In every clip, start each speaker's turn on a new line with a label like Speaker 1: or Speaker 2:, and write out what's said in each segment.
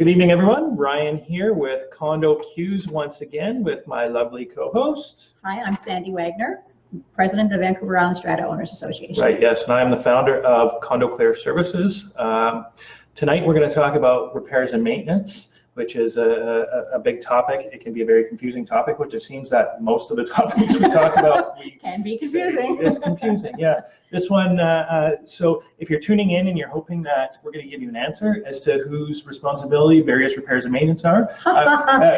Speaker 1: Good evening, everyone. Ryan here with Condo Q's once again with my lovely co-host.
Speaker 2: Hi, I'm Sandy Wagner, President of Vancouver Island Strata Owners Association.
Speaker 1: Right, yes, and I'm the founder of Condo Clear Services. Tonight we're going to talk about repairs and maintenance, which is a big topic. It can be a very confusing topic, which it seems that most of the topics we talk about
Speaker 2: can be confusing.
Speaker 1: It's confusing, yeah. This one, so if you're tuning in and you're hoping that we're going to give you an answer as to whose responsibility various repairs and maintenance are,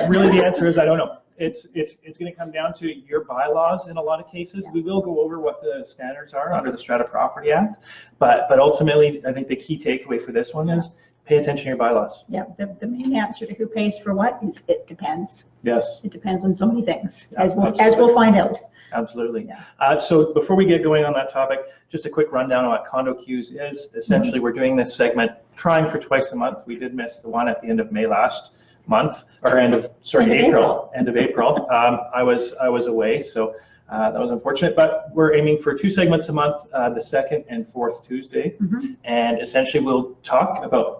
Speaker 1: really the answer is I don't know. It's going to come down to your bylaws in a lot of cases. Yeah. We will go over what the standards are under the Strata Property Act, but ultimately I think the key takeaway for this one is pay attention to your bylaws.
Speaker 2: Yeah, the main answer to who pays for what is it depends.
Speaker 1: Yes.
Speaker 2: It depends on so many things, as we'll find out.
Speaker 1: Absolutely.
Speaker 2: Yeah.
Speaker 1: So before we get going on that topic, just a quick rundown on what Condo Q's is. Essentially, we're doing this segment, trying for twice a month. We did miss the one at the end of May last month, or April. End of April. I was away, so that was unfortunate, but we're aiming for 2 segments a month, the second and fourth Tuesday. And essentially we'll talk about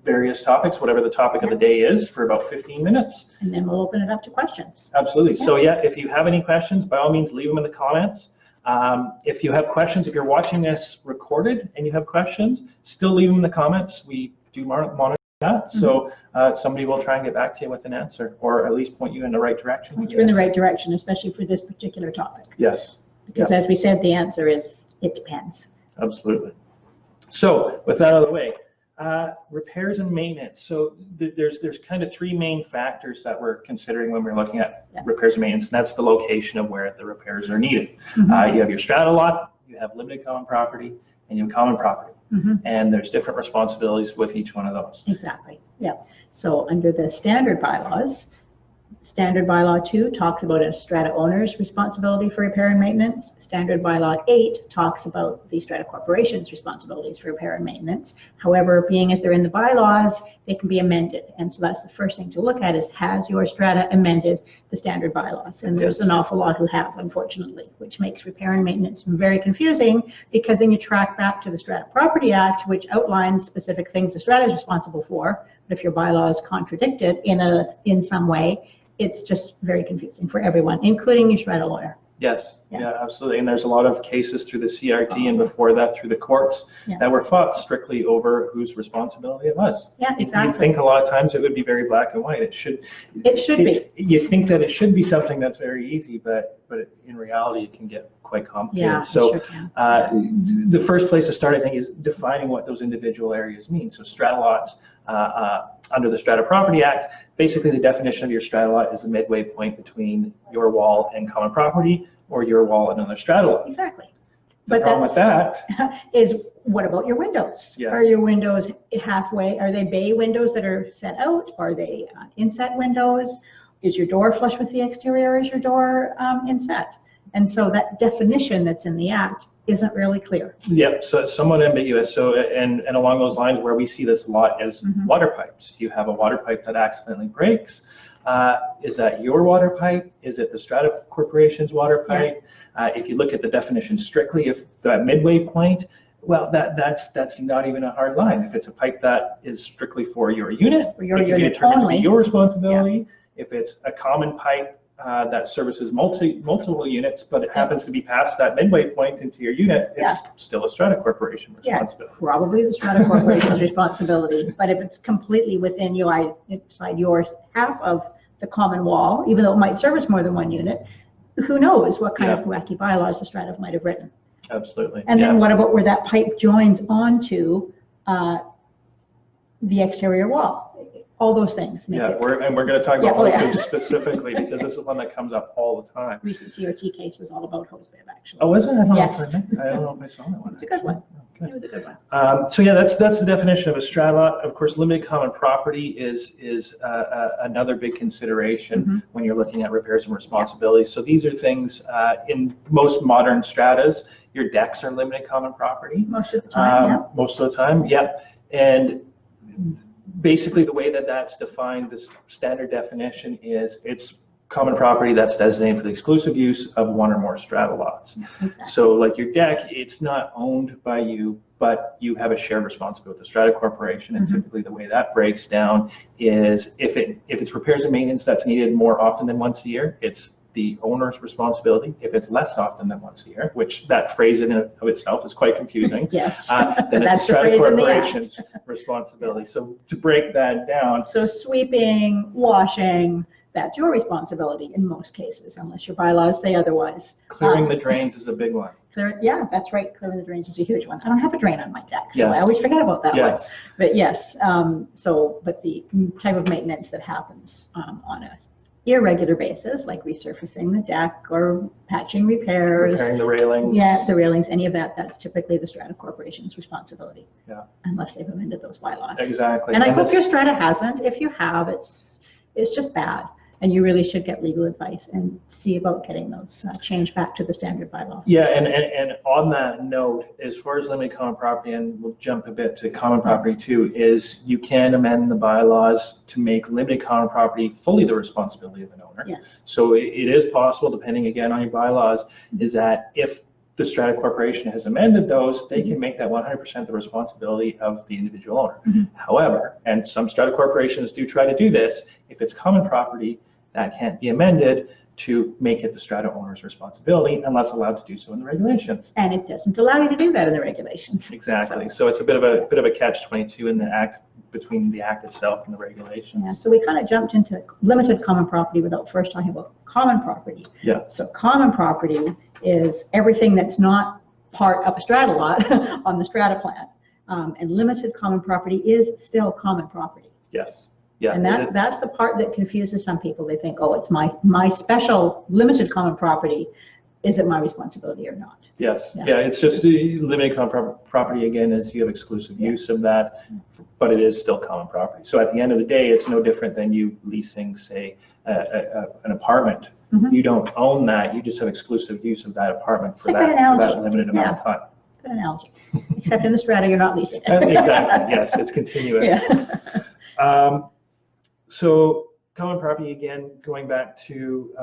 Speaker 1: various topics, whatever the topic of the day is, for about 15 minutes.
Speaker 2: And then we'll open it up to questions.
Speaker 1: Absolutely. Yeah. So yeah, if you have any questions, by all means, leave them in the comments. If you have questions, if you're watching this recorded and you have questions, still leave them in the comments. We do monitor that. So somebody will try and get back to you with an answer, or at least point you in the right direction.
Speaker 2: Point you in the right direction, especially for this particular topic.
Speaker 1: Yes.
Speaker 2: Because as we said, the answer is, it depends.
Speaker 1: Absolutely. So with that out of the way, repairs and maintenance. So there's kind of 3 main factors that we're considering when we're looking at repairs and maintenance, and that's the location of where the repairs are needed. You have your strata lot, you have limited common property, and you have common property. And there's different responsibilities with each one of those.
Speaker 2: Exactly, yeah. So under the standard bylaws, Standard Bylaw 2 talks about a strata owner's responsibility for repair and maintenance. Standard Bylaw 8 talks about the strata corporation's responsibilities for repair and maintenance. However, being as they're in the bylaws, they can be amended. And so that's the first thing to look at is, has your strata amended the standard bylaws? And there's an awful lot who have, unfortunately, which makes repair and maintenance very confusing, because then you track back to the Strata Property Act, which outlines specific things the strata is responsible for. But if your bylaws contradict it in some way, it's just very confusing for everyone, including your strata lawyer.
Speaker 1: Yes, yeah, absolutely. And there's a lot of cases through the CRT and before that through the courts that were fought strictly over whose responsibility it was.
Speaker 2: Yeah, exactly.
Speaker 1: You think a lot of times it would be very black and white. It should be. You think that it should be something that's very easy, but in reality it can get quite complicated.
Speaker 2: Yeah,
Speaker 1: so
Speaker 2: sure can.
Speaker 1: The first place to start, I think, is defining what those individual areas mean. So strata lots, under the Strata Property Act, basically the definition of your strata lot is a midway point between your wall and common property, or your wall and another strata lot.
Speaker 2: Exactly.
Speaker 1: The problem with that
Speaker 2: is, what about your windows?
Speaker 1: Yes.
Speaker 2: Are your windows halfway? Are they bay windows that are set out? Are they inset windows? Is your door flush with the exterior? Is your door inset? And so that definition that's in the Act isn't really clear.
Speaker 1: Yep, so it's somewhat ambiguous. So, and along those lines, where we see this a lot is water pipes. You have a water pipe that accidentally breaks. Is that your water pipe? Is it the Strata Corporation's water pipe? If you look at the definition strictly, if that midway point, well, that's not even a hard line. If it's a pipe that is strictly for your unit,
Speaker 2: for your
Speaker 1: it can be
Speaker 2: unit
Speaker 1: determined
Speaker 2: only,
Speaker 1: to be your responsibility. If it's a common pipe that services multiple units, but it happens to be past that midway point into your unit, it's still a Strata Corporation responsibility.
Speaker 2: Probably the Strata Corporation's responsibility. But if it's completely within inside your half of the common wall, even though it might service more than one unit, who knows what kind of wacky bylaws the Strata might have written.
Speaker 1: Absolutely.
Speaker 2: And then what about where that pipe joins onto the exterior wall? All those things.
Speaker 1: We're going to talk about hose bib specifically, because this is one that comes up all the time.
Speaker 2: Recent CRT case was all about hose bib, actually.
Speaker 1: Oh, was it? I don't
Speaker 2: Yes.
Speaker 1: know if I saw that one.
Speaker 2: It's a good one.
Speaker 1: Okay.
Speaker 2: It was a good one.
Speaker 1: So yeah, that's the definition of a strata lot. Of course, limited common property is another big consideration when you're looking at repairs and responsibilities. So these are things in most modern stratas, your decks are limited common property.
Speaker 2: Most of the time,
Speaker 1: Most of the time, And basically the way that that's defined, this standard definition is it's common property that's designated for the exclusive use of one or more strata lots.
Speaker 2: Exactly.
Speaker 1: So like your deck, it's not owned by you, but you have a shared responsibility with the strata corporation. And typically the way that breaks down is if it's repairs and maintenance that's needed more often than once a year, it's the owner's responsibility. If it's less often than once a year, which that phrase in and of itself is quite confusing,
Speaker 2: Yes.
Speaker 1: then it's the strata corporation's responsibility. So to break that down.
Speaker 2: So sweeping, washing, that's your responsibility in most cases, unless your bylaws say otherwise.
Speaker 1: Clearing the drains is a big one.
Speaker 2: Yeah, that's right. Clearing the drains is a huge one. I don't have a drain on my deck, so
Speaker 1: Yes.
Speaker 2: I always forget about that one.
Speaker 1: Yes.
Speaker 2: But yes, but the type of maintenance that happens on a irregular basis, like resurfacing the deck or patching repairs.
Speaker 1: Repairing the railings.
Speaker 2: Yeah, the railings, any of that, that's typically the strata corporation's responsibility.
Speaker 1: Yeah.
Speaker 2: Unless they've amended those bylaws.
Speaker 1: Exactly.
Speaker 2: And I hope your strata hasn't. If you have, it's just bad. And you really should get legal advice and see about getting those changed back to the standard bylaw.
Speaker 1: Yeah, and on that note, as far as limited common property, and we'll jump a bit to common property too, is you can amend the bylaws to make limited common property fully the responsibility of an owner.
Speaker 2: Yes.
Speaker 1: So it is possible, depending again on your bylaws, is that if the strata corporation has amended those, they can make that 100% the responsibility of the individual owner. However, and some strata corporations do try to do this, if it's common property, that can't be amended to make it the strata owner's responsibility unless allowed to do so in the regulations.
Speaker 2: And it doesn't allow you to do that in the regulations.
Speaker 1: Exactly. So it's a bit of a catch-22 in the act, between the act itself and the regulations.
Speaker 2: Yeah, so we kind of jumped into limited common property without first talking about common property.
Speaker 1: Yeah.
Speaker 2: So common property is everything that's not part of a strata lot on the strata plan. And limited common property is still common property.
Speaker 1: Yes. Yeah.
Speaker 2: And that's the part that confuses some people. They think, oh, it's my special limited common property. Is it my responsibility or not?
Speaker 1: Yes. Yeah, it's just the limited common property again, is you have exclusive use of that, but it is still common property. So at the end of the day, it's no different than you leasing, say, an apartment. You don't own that. You just have exclusive use of that apartment for that limited amount of time.
Speaker 2: Good analogy. Except in the strata, you're not leasing it.
Speaker 1: Exactly. Yes, it's continuous.
Speaker 2: Yeah.
Speaker 1: So common property, again, going back to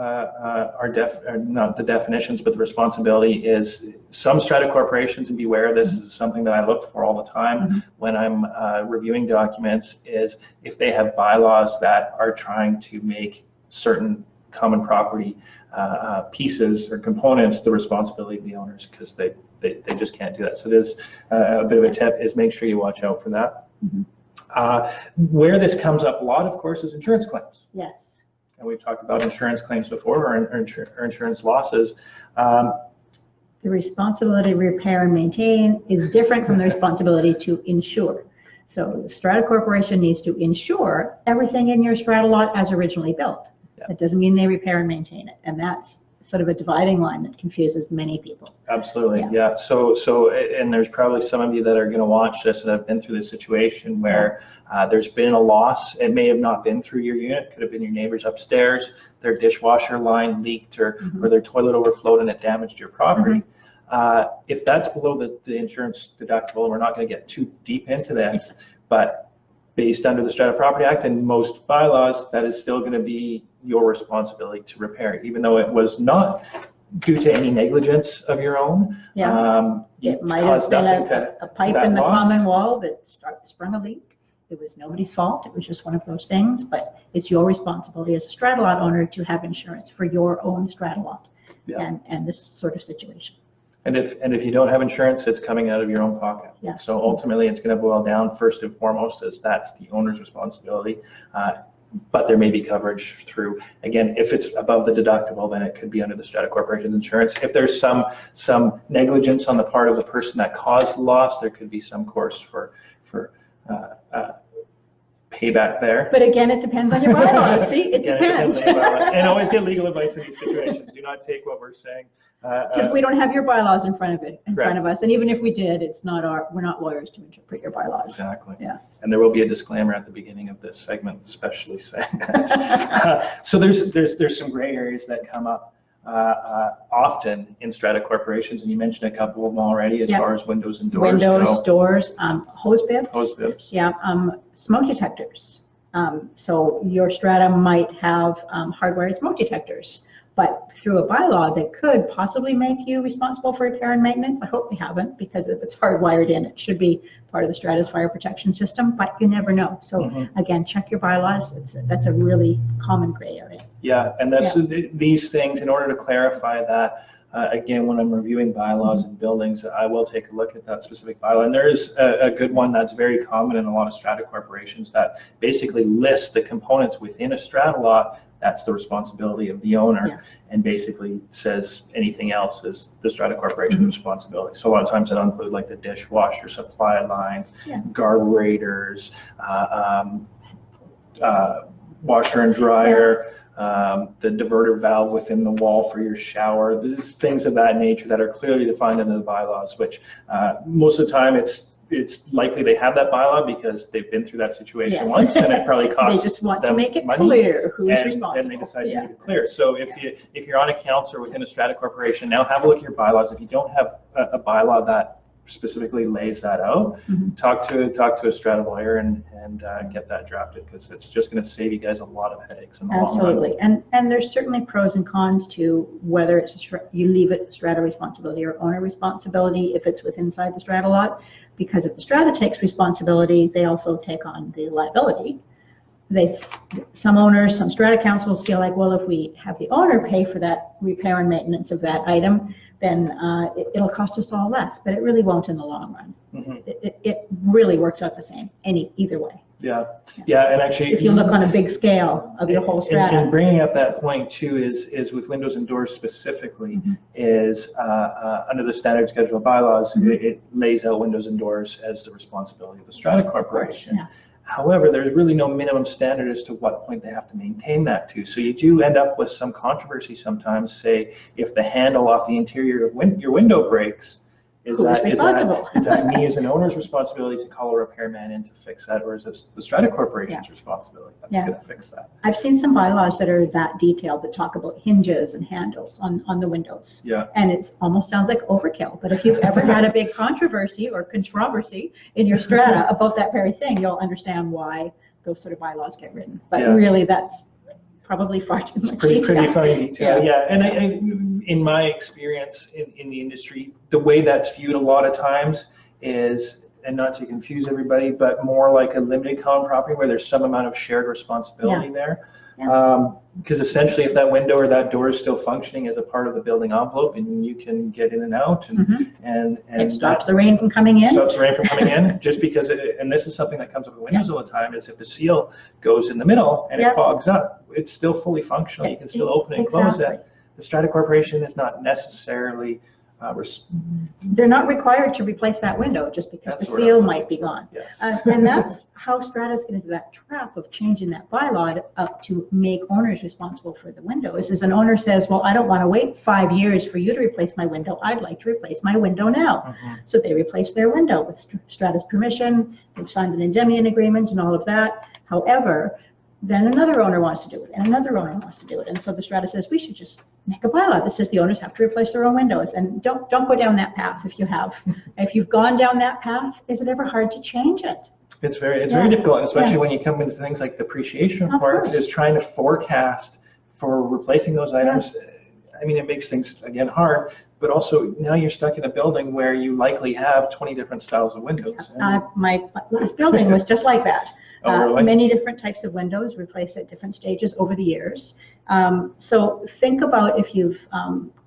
Speaker 1: not the definitions, but the responsibility is some strata corporations, and beware of this, is something that I look for all the time when I'm reviewing documents, is if they have bylaws that are trying to make certain common property pieces or components the responsibility of the owners, because they just can't do that. So there's a bit of a tip is make sure you watch out for that. Where this comes up a lot, of course, is insurance claims.
Speaker 2: Yes.
Speaker 1: And we've talked about insurance claims before, or insurance losses.
Speaker 2: The responsibility to repair and maintain is different from the responsibility to insure. So the strata corporation needs to insure everything in your strata lot as originally built. That doesn't mean they repair and maintain it. And that's sort of a dividing line that confuses many people.
Speaker 1: Absolutely, yeah. So, and there's probably some of you that are going to watch this that have been through this situation where there's been a loss. It may have not been through your unit, could have been your neighbors upstairs, their dishwasher line leaked, or their toilet overflowed and it damaged your property. If that's below the insurance deductible, we're not going to get too deep into this, but based under the Strata Property Act and most bylaws, that is still going to be your responsibility to repair, even though it was not due to any negligence of your own.
Speaker 2: It might have been a pipe in the common wall that sprung a leak. It was nobody's fault. It was just one of those things, but it's your responsibility as a strata lot owner to have insurance for your own strata lot and this sort of situation.
Speaker 1: And if you don't have insurance, it's coming out of your own pocket.
Speaker 2: Yeah.
Speaker 1: So ultimately, it's going to boil down first and foremost as that's the owner's responsibility. But there may be coverage through, again, if it's above the deductible, then it could be under the Strata Corporation's insurance. If there's some negligence on the part of the person that caused the loss, there could be some course for payback there.
Speaker 2: But again, it depends on your bylaws. See, it depends.
Speaker 1: And always get legal advice in these situations. Do not take what we're saying.
Speaker 2: Because we don't have your bylaws in front of us, and even if we did, we're not lawyers to interpret your bylaws.
Speaker 1: Exactly.
Speaker 2: Yeah.
Speaker 1: And there will be a disclaimer at the beginning of this segment, especially saying that. So there's some gray areas that come up often in strata corporations, and you mentioned a couple of them already, as far as windows and doors.
Speaker 2: Windows, doors, hose bibs.
Speaker 1: Hose bibs.
Speaker 2: Yeah. Smoke detectors. So your strata might have hardwired smoke detectors, but through a bylaw that could possibly make you responsible for repair and maintenance. I hope they haven't, because if it's hardwired in, it should be part of the strata's fire protection system, but you never know. So again, check your bylaws. That's a really common gray area.
Speaker 1: Yeah, and that's these things, in order to clarify that, again, when I'm reviewing bylaws and buildings, I will take a look at that specific bylaw. And there is a good one that's very common in a lot of strata corporations that basically lists the components within a strata lot. That's the responsibility of the owner, and basically says anything else is the strata corporation's responsibility. So a lot of times it'll include like the dishwasher supply lines, carburetors, washer and dryer, the diverter valve within the wall for your shower. There's things of that nature that are clearly defined in the bylaws, which most of the time it's likely they have that bylaw because they've been through that situation once, and it probably costs
Speaker 2: They just want to
Speaker 1: them
Speaker 2: make it
Speaker 1: money,
Speaker 2: clear who's responsible.
Speaker 1: and they decide to make it clear. So if you're on a council or within a strata corporation, now have a look at your bylaws. If you don't have a bylaw that specifically lays that out, talk to a strata lawyer and get that drafted, because it's just going to save you guys a lot of headaches in the long run.
Speaker 2: Absolutely, and there's certainly pros and cons to whether it's you leave it strata responsibility or owner responsibility if it's inside the strata lot, because if the strata takes responsibility, they also take on the liability. Some owners, some strata councils feel like, well, if we have the owner pay for that repair and maintenance of that item, then it'll cost us all less, but it really won't in the long run. It really works out the same, either way.
Speaker 1: Yeah, and actually,
Speaker 2: if you look on a big scale of your whole strata.
Speaker 1: And bringing up that point too is with windows and doors specifically, is under the standard schedule of bylaws, it lays out windows and doors as the responsibility of the strata corporation. However, there's really no minimum standard as to what point they have to maintain that to. So you do end up with some controversy sometimes. Say, if the handle off the interior of your window breaks, is that me as an owner's responsibility to call a repairman in to fix that, or is it the strata corporation's responsibility that's going to fix that?
Speaker 2: I've seen some bylaws that are that detailed that talk about hinges and handles on the windows. And it almost sounds like overkill. But if you've ever had a big controversy or controversy in your strata about that very thing, you'll understand why those sort of bylaws get written. But really, that's probably far too much
Speaker 1: pretty fine detail. And I in my experience in the industry, the way that's viewed a lot of times is, and not to confuse everybody, but more like a limited common property where there's some amount of shared responsibility there. Because essentially, if that window or that door is still functioning as a part of the building envelope, and you can get in and out, and
Speaker 2: it stops the rain from coming in.
Speaker 1: Stops the rain from coming in, just because, and this is something that comes up with windows all the time, is if the seal goes in the middle and it fogs up, it's still fully functional. You can still open and close it. The strata corporation is not necessarily
Speaker 2: they're not required to replace that window just because the seal might be gone. And that's how strata's get into that trap of changing that bylaw up to make owners responsible for the windows. Is an owner says, well, I don't want to wait 5 years for you to replace my window. I'd like to replace my window now. So they replace their window with strata's permission. They've signed an indemnity agreement and all of that. However, then another owner wants to do it, and another owner wants to do it. And so the strata says, we should just make a bylaw that says the owners have to replace their own windows. And don't go down that path if you have. If you've gone down that path, is it ever hard to change it?
Speaker 1: It's very difficult, especially when you come into things like depreciation reports, is trying to forecast for replacing those items. I mean, it makes things, again, hard, but also now you're stuck in a building where you likely have 20 different styles of windows.
Speaker 2: My last building was just like that.
Speaker 1: Really?
Speaker 2: Many different types of windows replaced at different stages over the years. So think about if you've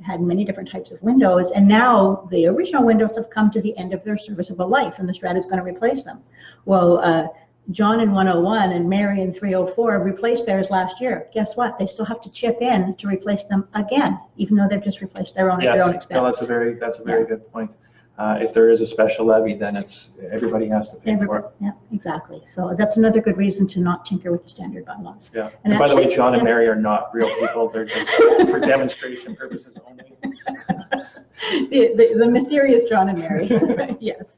Speaker 2: had many different types of windows, and now the original windows have come to the end of their serviceable life, and the strata is going to replace them. Well, John in 101 and Mary in 304 replaced theirs last year. Guess what? They still have to chip in to replace them again, even though they've just replaced their own at their own expense.
Speaker 1: No, that's a very good point. If there is a special levy, then everybody has to pay for it.
Speaker 2: Yeah, exactly. So that's another good reason to not tinker with the standard bylaws.
Speaker 1: Yeah. And by the way, John and Mary are not real people. They're just for demonstration purposes only.
Speaker 2: The mysterious John and Mary. Yes.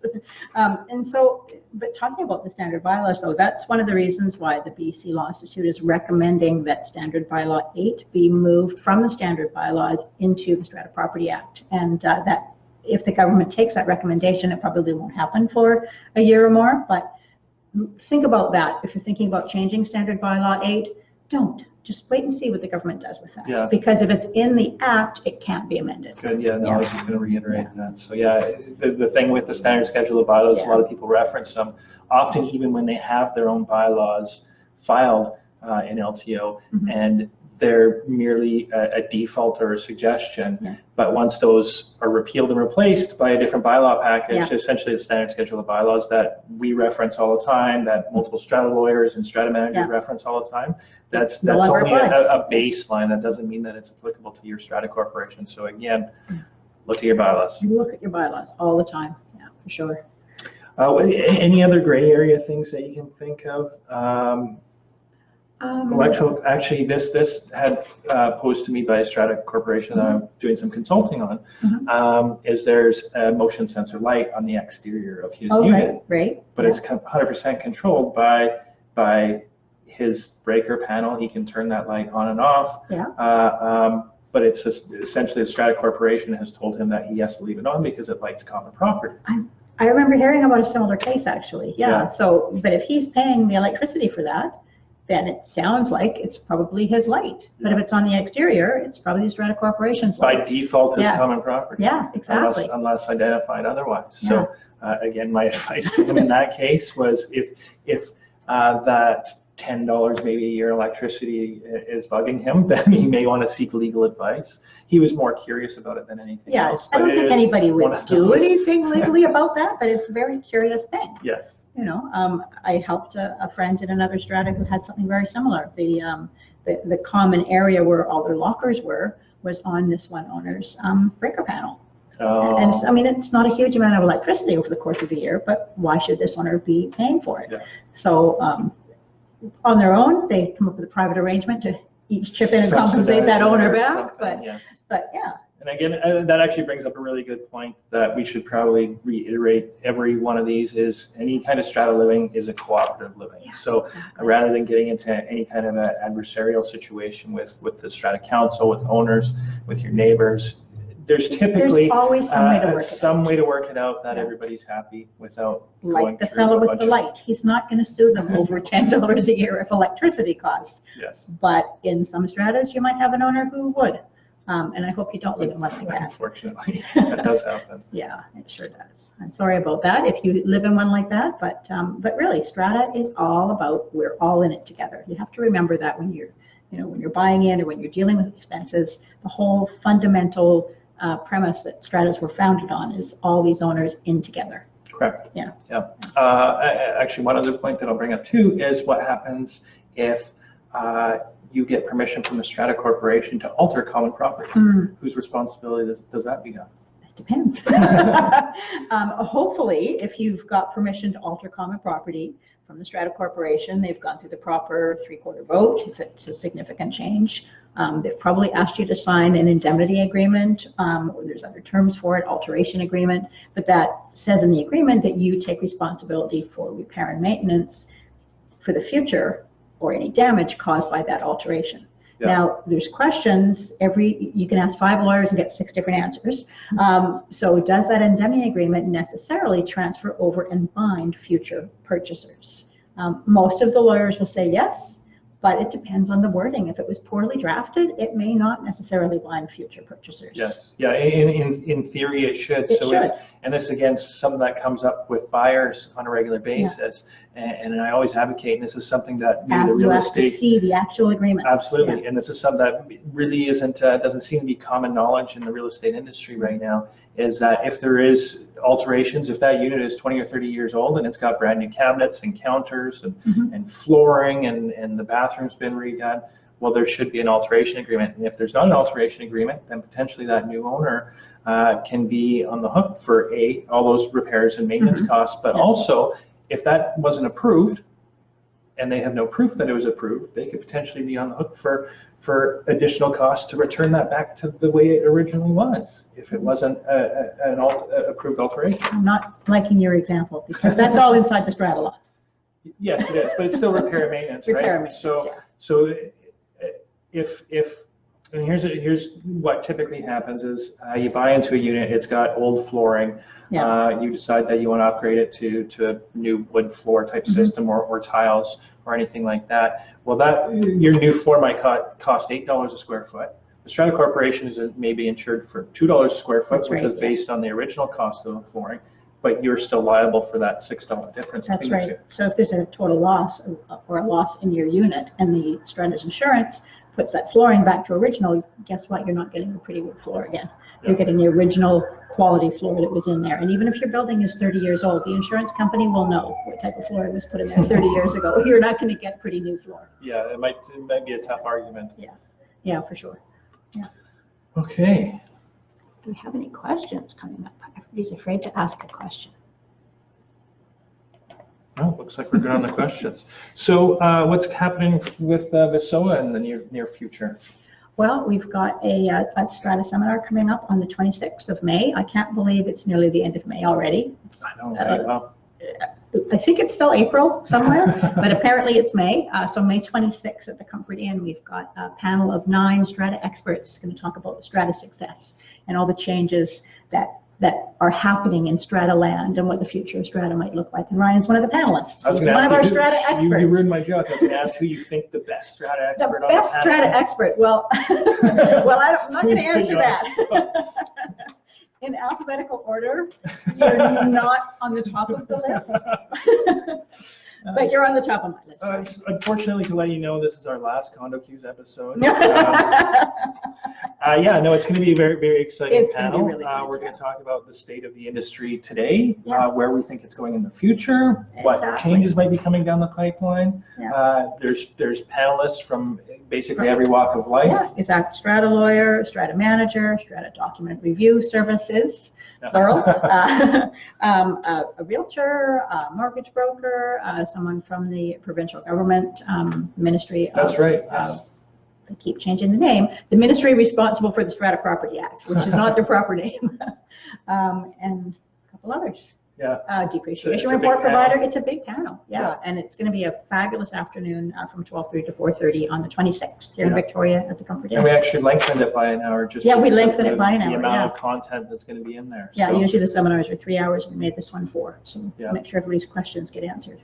Speaker 2: And so, but talking about the standard bylaws, though, that's one of the reasons why the BC Law Institute is recommending that standard bylaw 8 be moved from the standard bylaws into the Strata Property Act, and that if the government takes that recommendation, it probably won't happen for a year or more, but think about that. If you're thinking about changing standard bylaw 8, don't. Just wait and see what the government does with that.
Speaker 1: Yeah.
Speaker 2: Because if it's in the act, it can't be amended.
Speaker 1: Good, yeah, no,
Speaker 2: Yeah.
Speaker 1: I was just going to reiterate that. So yeah, the thing with the standard schedule of bylaws, a lot of people reference them. Often even when they have their own bylaws filed in LTO, and they're merely a default or a suggestion, but once those are repealed and replaced by a different bylaw package, essentially the standard schedule of bylaws that we reference all the time, that multiple strata lawyers and strata managers reference all the time, that's only a baseline. That doesn't mean that it's applicable to your strata corporation. So again, look at your bylaws.
Speaker 2: Look at your bylaws all the time, yeah, for sure.
Speaker 1: Any other gray area things that you can think of? Actually, this had posed to me by a strata corporation that I'm doing some consulting on, is there's a motion sensor light on the exterior of his unit,
Speaker 2: right.
Speaker 1: But it's 100% controlled by his breaker panel. He can turn that light on and off. But it's essentially the strata corporation has told him that he has to leave it on because it lights common property.
Speaker 2: I remember hearing about a similar case actually. So, but if he's paying the electricity for that, then it sounds like it's probably his light. But if it's on the exterior, it's probably the strata corporation's light.
Speaker 1: By default, it's common property.
Speaker 2: Yeah, exactly.
Speaker 1: Unless identified otherwise. So again, my advice to him in that case was if that $10 maybe a year electricity is bugging him, then he may want to seek legal advice. He was more curious about it than anything else.
Speaker 2: I don't think anybody would do anything legally about that, but it's a very curious thing.
Speaker 1: Yes.
Speaker 2: You know, I helped a friend in another strata who had something very similar. The common area where all their lockers was on this one owner's breaker panel. And I mean, it's not a huge amount of electricity over the course of a year, but why should this owner be paying for it? So on their own, they come up with a private arrangement to each chip in and compensate that owner back. But yeah.
Speaker 1: And again, that actually brings up a really good point that we should probably reiterate. Every one of these is any kind of strata living is a cooperative living. So rather than getting into any kind of an adversarial situation with the strata council, with owners, with your neighbors, there's typically
Speaker 2: always some way to work
Speaker 1: it out that everybody's happy without
Speaker 2: like the fellow with the light. He's not going to sue them over $10 a year if electricity costs.
Speaker 1: Yes.
Speaker 2: But in some stratas, you might have an owner who would. And I hope you don't live in one like that.
Speaker 1: Unfortunately, that does happen.
Speaker 2: Yeah, it sure does. I'm sorry about that if you live in one like that, but really, strata is all about, we're all in it together. You have to remember that when you're buying in or when you're dealing with expenses, the whole fundamental premise that stratas were founded on is all these owners in together.
Speaker 1: Correct.
Speaker 2: Yeah.
Speaker 1: Actually, one other point that I'll bring up too is what happens if you get permission from the strata corporation to alter common property. Whose responsibility does that become?
Speaker 2: It depends. Hopefully, if you've got permission to alter common property from the strata corporation, they've gone through the proper 3/4 vote if it's a significant change. They've probably asked you to sign an indemnity agreement, or there's other terms for it, alteration agreement, but that says in the agreement that you take responsibility for repair and maintenance for the future or any damage caused by that alteration. Now, there's questions, you can ask 5 lawyers and get 6 different answers. So does that indemnity agreement necessarily transfer over and bind future purchasers? Most of the lawyers will say yes, but it depends on the wording. If it was poorly drafted, it may not necessarily bind future purchasers.
Speaker 1: Yes, in theory it should. And this again, something that comes up with buyers on a regular basis. And I always advocate, and this is something that maybe the real estate.
Speaker 2: You have to see the actual agreement.
Speaker 1: Absolutely, and this is something that really doesn't seem to be common knowledge in the real estate industry right now, is that if there is alterations, if that unit is 20 or 30 years old and it's got brand new cabinets and counters and flooring and the bathroom's been redone, well, there should be an alteration agreement. And if there's not an alteration agreement, then potentially that new owner can be on the hook for all those repairs and maintenance costs, but also if that wasn't approved and they have no proof that it was approved, they could potentially be on the hook for additional costs to return that back to the way it originally was, if it wasn't an approved alteration.
Speaker 2: I'm not liking your example because that's all inside the strata law.
Speaker 1: Yes, it is, but it's still repair and maintenance, right?
Speaker 2: Repair and maintenance,
Speaker 1: So if And here's what typically happens is you buy into a unit, it's got old flooring.
Speaker 2: Yeah.
Speaker 1: You decide that you want to upgrade it to a new wood floor type system or tiles or anything like that. Well, your new floor might cost $8 a square foot. The Strata Corporation is maybe insured for $2 a square foot,
Speaker 2: That's
Speaker 1: which
Speaker 2: right,
Speaker 1: is based on the original cost of the flooring, but you're still liable for that $6 difference
Speaker 2: That's
Speaker 1: between the
Speaker 2: right.
Speaker 1: two.
Speaker 2: So if there's a total loss or a loss in your unit and the Strata's insurance puts that flooring back to original, guess what? You're not getting the pretty wood floor again. You're getting the original quality floor that was in there. And even if your building is 30 years old, the insurance company will know what type of floor was put in there 30 years ago. You're not going to get pretty new floor.
Speaker 1: Yeah, it might be a tough argument.
Speaker 2: Yeah, for sure. Yeah.
Speaker 1: Okay.
Speaker 2: Do we have any questions coming up? Everybody's afraid to ask a question.
Speaker 1: Well, looks like we're good on the questions. So what's happening with VISOA in the near future?
Speaker 2: Well, we've got a Strata seminar coming up on the 26th of May. I can't believe it's nearly the end of May already.
Speaker 1: I know, right? Well,
Speaker 2: I think it's still April somewhere, but apparently it's May. So May 26th at the Comfort Inn, we've got a panel of 9 Strata experts going to talk about the Strata success and all the changes that are happening in Strata land and what the future of Strata might look like. And Ryan's one of the panelists. He's one of our Strata experts.
Speaker 1: You ruined my joke. I was going to ask who you think the best Strata expert on the
Speaker 2: best Strata expert. Well, I'm not going to answer that. In alphabetical order, you're not on the top of the list. But you're on the top of my list.
Speaker 1: Unfortunately, to let you know, this is our last Condo Q's episode. Yeah, no, it's going to be a very, very exciting panel.
Speaker 2: Really
Speaker 1: we're going to talk about the state of the industry today, where we think it's going in the future, what changes might be coming down the pipeline. There's panelists from basically every walk of life.
Speaker 2: Yeah, is that Strata lawyer, Strata manager, Strata document review services, plural, a realtor, a mortgage broker, someone from the provincial government ministry.
Speaker 1: That's right.
Speaker 2: They keep changing the name. The ministry responsible for the Strata Property Act, which is not their proper name, and a couple others.
Speaker 1: Yeah.
Speaker 2: Depreciation report provider. It's a big panel. Yeah, and it's going to be a fabulous afternoon from 12:30 to 4:30 on the 26th here in Victoria at the Comfort Inn.
Speaker 1: And we actually lengthened it by an hour.
Speaker 2: We lengthened it by an hour.
Speaker 1: The amount of content that's going to be in there.
Speaker 2: Yeah, usually the seminars are 3 hours. We made this one 4, so make sure everybody's questions get answered.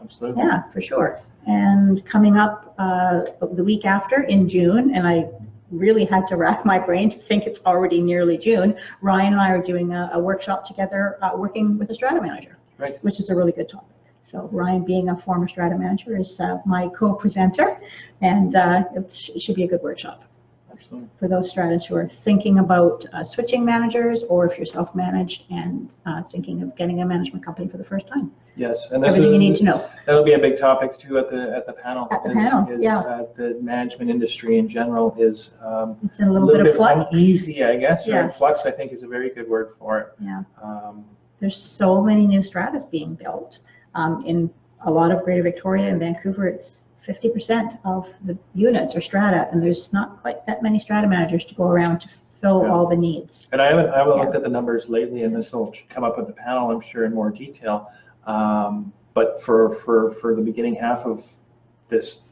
Speaker 1: Absolutely.
Speaker 2: Yeah, for sure. And coming up the week after in June, and I really had to rack my brain to think it's already nearly June, Ryan and I are doing a workshop together working with a Strata manager, which is a really good topic. So Ryan, being a former Strata manager, is my co-presenter, and it should be a good workshop.
Speaker 1: Absolutely.
Speaker 2: For those Stratas who are thinking about switching managers, or if you're self-managed and thinking of getting a management company for the first time.
Speaker 1: Yes, and
Speaker 2: everything you need to know.
Speaker 1: That'll be a big topic too at the panel. The management industry in general is
Speaker 2: it's in a little bit of flux.
Speaker 1: Uneasy, I guess. Or flux, I think, is a very good word for it.
Speaker 2: Yeah. There's so many new stratas being built in a lot of Greater Victoria and Vancouver. It's 50% of the units are strata, and there's not quite that many strata managers to go around to fill all the needs.
Speaker 1: And I haven't looked at the numbers lately, and this will come up at the panel, I'm sure, in more detail. But for the beginning half of this,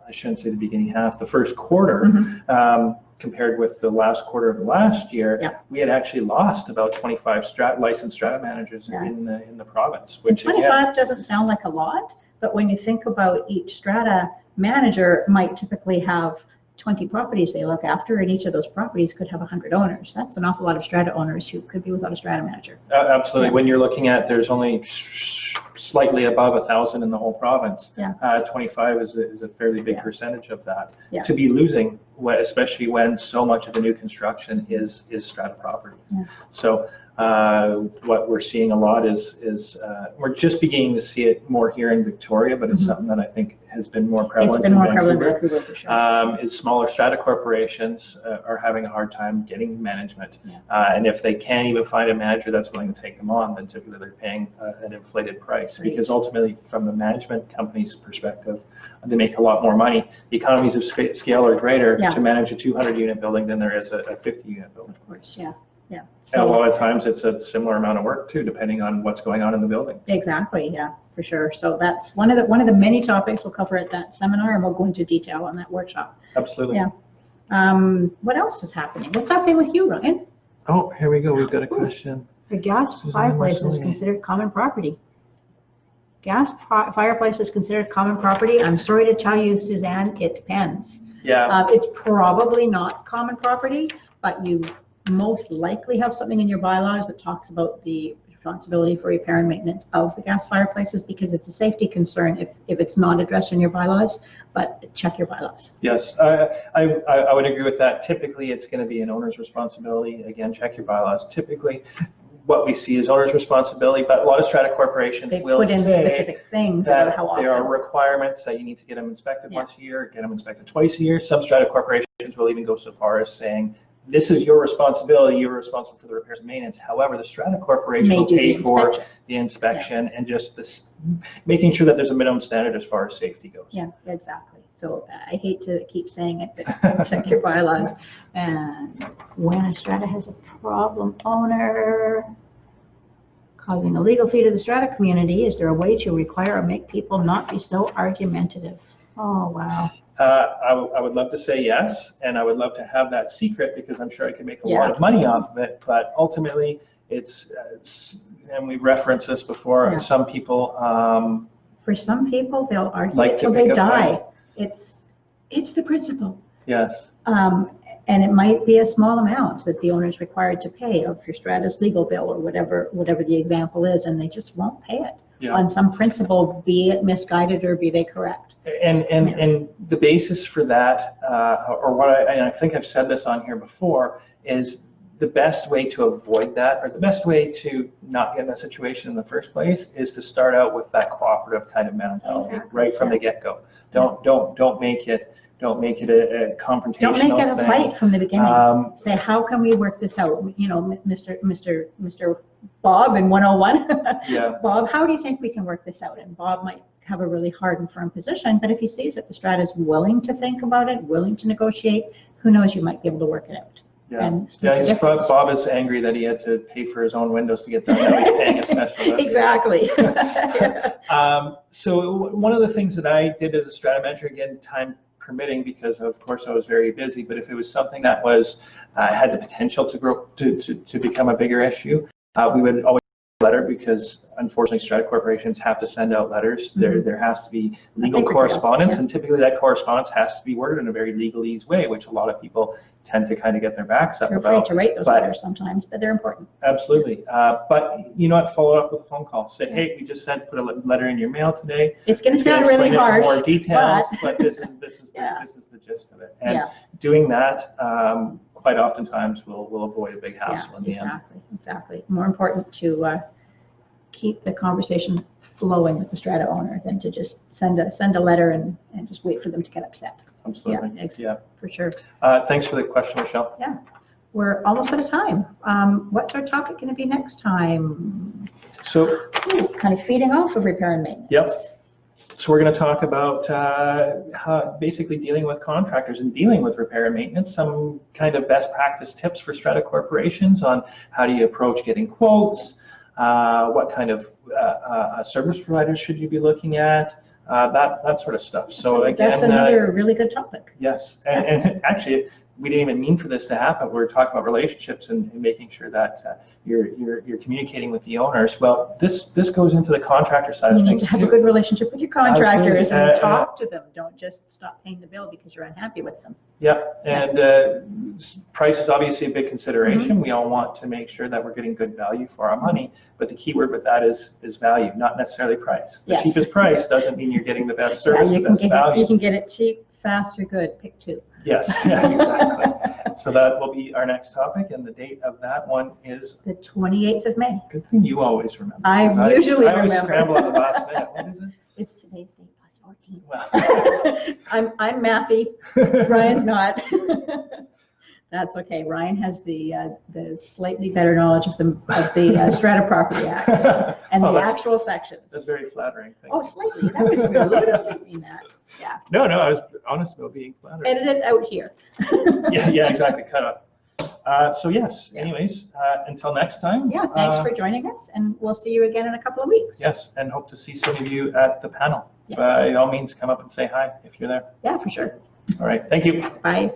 Speaker 1: I shouldn't say the beginning half, the first quarter, compared with the last quarter of last year, we had actually lost about 25 licensed strata managers in the province. Which
Speaker 2: 25 doesn't sound like a lot, but when you think about each strata manager might typically have 20 properties they look after, and each of those properties could have 100 owners. That's an awful lot of strata owners who could be without a strata manager.
Speaker 1: Absolutely. When you're looking at, there's only slightly above 1,000 in the whole province. 25 is a fairly big percentage of that. To be losing, especially when so much of the new construction is strata properties. So what we're seeing a lot is we're just beginning to see it more here in Victoria, but it's something that I think has been more prevalent in Vancouver. For sure. Is smaller strata corporations are having a hard time getting management. And if they can't even find a manager that's willing to take them on, then typically they're paying an inflated price. Because ultimately, from the management company's perspective, they make a lot more money. The economies of scale are greater to manage a 200-unit building than there is a 50-unit building. Of course,
Speaker 2: yeah.
Speaker 1: So, and a lot of times it's a similar amount of work too, depending on what's going on in the building.
Speaker 2: Exactly, yeah, for sure. So that's one of the many topics we'll cover at that seminar, and we'll go into detail on that workshop.
Speaker 1: Absolutely.
Speaker 2: Yeah. What else is happening? What's happening with you, Ryan?
Speaker 1: Oh, here we go. We've got a question.
Speaker 2: The gas
Speaker 1: Susan
Speaker 2: fireplace is
Speaker 1: Marcelli.
Speaker 2: considered common property. Fireplace is considered common property. I'm sorry to tell you, Suzanne, it depends.
Speaker 1: Yeah.
Speaker 2: It's probably not common property, but you most likely have something in your bylaws that talks about the responsibility for repair and maintenance of the gas fireplaces, because it's a safety concern if it's not addressed in your bylaws, but check your bylaws.
Speaker 1: Yes, I would agree with that. Typically, it's going to be an owner's responsibility. Again, check your bylaws. Typically, what we see is owner's responsibility, but a lot of strata corporations
Speaker 2: They
Speaker 1: will
Speaker 2: put in
Speaker 1: say
Speaker 2: specific things
Speaker 1: that
Speaker 2: about how often.
Speaker 1: there are requirements that you need to get them inspected
Speaker 2: Yeah.
Speaker 1: once a year, get them inspected twice a year. Some strata corporations will even go so far as saying, this is your responsibility, you're responsible for the repairs and maintenance. However, the strata corporation will pay for the inspection and just this, making sure that there's a minimum standard as far as safety goes.
Speaker 2: Yeah, exactly. So I hate to keep saying it, but check your bylaws. And when a strata has a problem owner causing a legal fee to the strata community, is there a way to require or make people not be so argumentative? Oh, wow.
Speaker 1: I would love to say yes, and I would love to have that secret because I'm sure I could make a lot of money off of it. But ultimately, it's and we referenced this before.
Speaker 2: Yeah.
Speaker 1: Some people
Speaker 2: for some people, they'll argue
Speaker 1: like
Speaker 2: until
Speaker 1: to
Speaker 2: they
Speaker 1: pick a
Speaker 2: die.
Speaker 1: fight.
Speaker 2: It's the principle.
Speaker 1: Yes.
Speaker 2: And it might be a small amount that the owner is required to pay of your strata's legal bill or whatever the example is, and they just won't pay it on some principle, be it misguided or be they correct.
Speaker 1: And the basis for that, or what I think I've said this on here before, is the best way to avoid that, or the best way to not get in that situation in the first place, is to start out with that cooperative kind of mentality right from the get-go. Don't make it a confrontational
Speaker 2: Don't make it a
Speaker 1: thing.
Speaker 2: fight from the beginning. Say, how can we work this out? You know, Mr. Bob in 101.
Speaker 1: Yeah.
Speaker 2: Bob, how do you think we can work this out? And Bob might have a really hard and firm position, but if he sees that the strata is willing to think about it, willing to negotiate, who knows, you might be able to work it out.
Speaker 1: Yeah, Bob is angry that he had to pay for his own windows to get done. Now he's paying a special.
Speaker 2: Exactly.
Speaker 1: So one of the things that I did as a strata manager, again, time permitting, because of course I was very busy, but if it was something that was had the potential to grow to become a bigger issue, we would always letter, because unfortunately strata corporations have to send out letters. There has to be legal correspondence, and typically that correspondence has to be worded in a very legalese way, which a lot of people tend to kind of get their backs up
Speaker 2: You're
Speaker 1: about.
Speaker 2: afraid to write those letters sometimes, but they're important.
Speaker 1: Absolutely. But you know what, follow up with a phone call. Say, hey, we just put a letter in your mail today.
Speaker 2: It's going to sound really harsh,
Speaker 1: more details, but this is the gist of it. And doing that quite oftentimes will avoid a big hassle in the end.
Speaker 2: Exactly. More important to keep the conversation flowing with the strata owner than to just send a letter and just wait for them to get upset.
Speaker 1: Absolutely. Yeah,
Speaker 2: for sure.
Speaker 1: Thanks for the question, Michelle.
Speaker 2: Yeah. We're almost out of time. What's our topic going to be next time?
Speaker 1: So,
Speaker 2: kind of feeding off of repair and maintenance.
Speaker 1: Yep. So we're going to talk about basically dealing with contractors and dealing with repair and maintenance, some kind of best practice tips for strata corporations on how do you approach getting quotes, what kind of service providers should you be looking at, that sort of stuff. So again,
Speaker 2: that's another really good topic.
Speaker 1: Yes, and actually, we didn't even mean for this to happen. We're talking about relationships and making sure that you're communicating with the owners. Well, this goes into the contractor side of things.
Speaker 2: You need to have a good relationship with your contractors.
Speaker 1: Absolutely.
Speaker 2: And talk to them. Don't just stop paying the bill because you're unhappy with them.
Speaker 1: Yeah, and price is obviously a big consideration. We all want to make sure that we're getting good value for our money, but the key word with that is value, not necessarily price. The cheapest price doesn't mean you're getting the best service, the best value.
Speaker 2: You can get it cheap, fast, or good. Pick two.
Speaker 1: Yes, yeah, exactly. So that will be our next topic, and the date of that one is
Speaker 2: the 28th of May.
Speaker 1: Good thing you always remember.
Speaker 2: I usually remember.
Speaker 1: I always scramble at the last minute. What is it?
Speaker 2: It's today's date plus 14.
Speaker 1: Wow.
Speaker 2: I'm mathy. Ryan's not. That's okay. Ryan has the slightly better knowledge of the Strata Property Act and the actual sections.
Speaker 1: That's very flattering.
Speaker 2: Slightly. That was really good. I didn't mean that. Yeah.
Speaker 1: No, I was honest about being flattering.
Speaker 2: Edit it out here.
Speaker 1: yeah, exactly. Cut up. So yes. Anyways, until next time.
Speaker 2: Yeah. Thanks for joining us, and we'll see you again in a couple of weeks.
Speaker 1: Yes, and hope to see some of you at the panel.
Speaker 2: Yes.
Speaker 1: By all means, come up and say hi if you're there.
Speaker 2: Yeah, for sure.
Speaker 1: All right. Thank you.
Speaker 2: Bye.